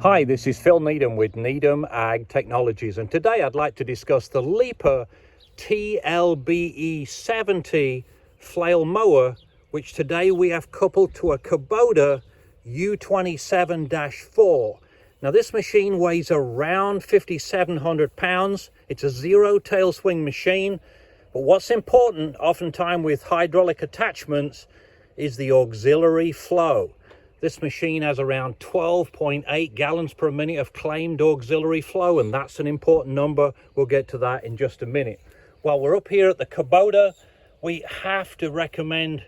Hi, this is Phil Needham with Needham Ag Technologies, and today I'd like to discuss the Lipa TLBE-70 Flail Mower, which today we have coupled to a Kubota U27-4. Now this machine weighs around 5,700 pounds. It's a zero tail swing machine, but what's important oftentimes with hydraulic attachments is the auxiliary flow. This machine has around 12.8 gallons per minute of claimed auxiliary flow, and that's an important number. We'll get to that in just a minute. While we're up here at the Kubota, we have to recommend,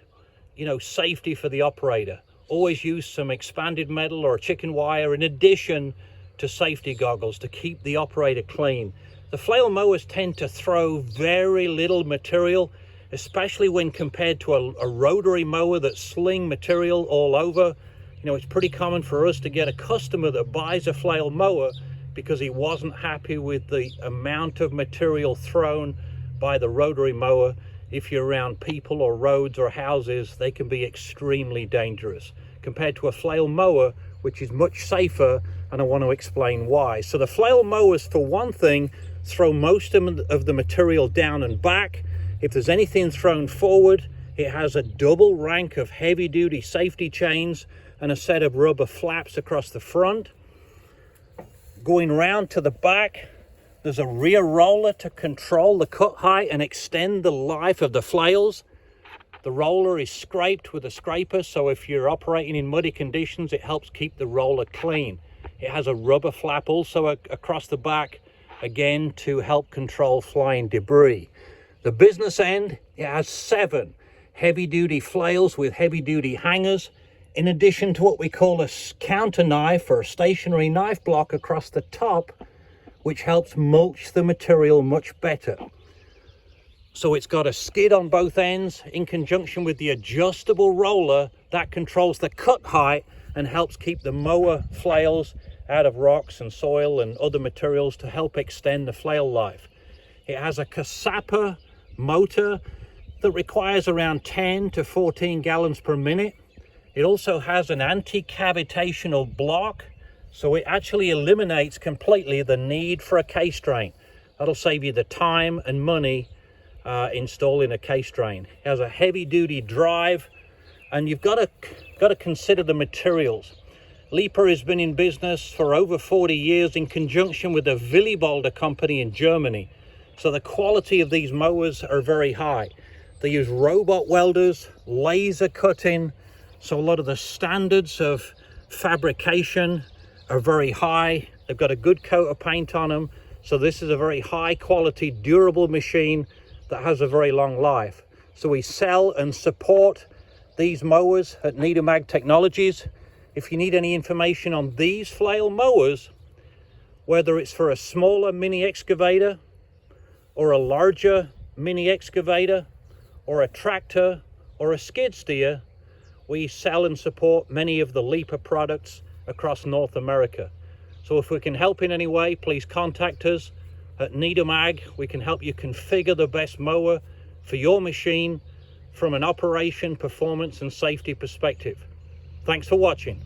safety for the operator. Always use some expanded metal or chicken wire in addition to safety goggles to keep the operator clean. The flail mowers tend to throw very little material, especially when compared to a rotary mower that sling material all over. It's pretty common for us to get a customer that buys a flail mower because he wasn't happy with the amount of material thrown by the rotary mower. If you're around people or roads or houses, they can be extremely dangerous compared to a flail mower, which is much safer, and I want to explain why. So the flail mowers, for one thing, throw most of the material down and back. If there's anything thrown forward, it has a double rank of heavy-duty safety chains and a set of rubber flaps across the front. Going round to the back, there's a rear roller to control the cut height and extend the life of the flails. The roller is scraped with a scraper, so if you're operating in muddy conditions, it helps keep the roller clean. It has a rubber flap also across the back, again to help control flying debris. The business end, it has 7 heavy-duty flails with heavy-duty hangers, in addition to what we call a counter knife or a stationary knife block across the top, which helps mulch the material much better. So it's got a skid on both ends in conjunction with the adjustable roller that controls the cut height and helps keep the mower flails out of rocks and soil and other materials to help extend the flail life. It has a Kubota motor that requires around 10 to 14 gallons per minute. It also has an anti-cavitational block, so it actually eliminates completely the need for a case drain. That'll save you the time and money installing a case drain. It has a heavy-duty drive, and you've got to consider the materials. Lipa has been in business for over 40 years in conjunction with the Willys company in Germany. So the quality of these mowers are very high. They use robot welders, laser cutting, so a lot of the standards of fabrication are very high. They've got a good coat of paint on them. So this is a very high quality, durable machine that has a very long life. So we sell and support these mowers at Needham Ag Technologies. If you need any information on these flail mowers, whether it's for a smaller mini excavator or a larger mini excavator or a tractor or a skid steer, we sell and support many of the Lipa products across North America. So if we can help in any way, please contact us at Needham Ag. We can help you configure the best mower for your machine from an operation, performance, and safety perspective. Thanks for watching.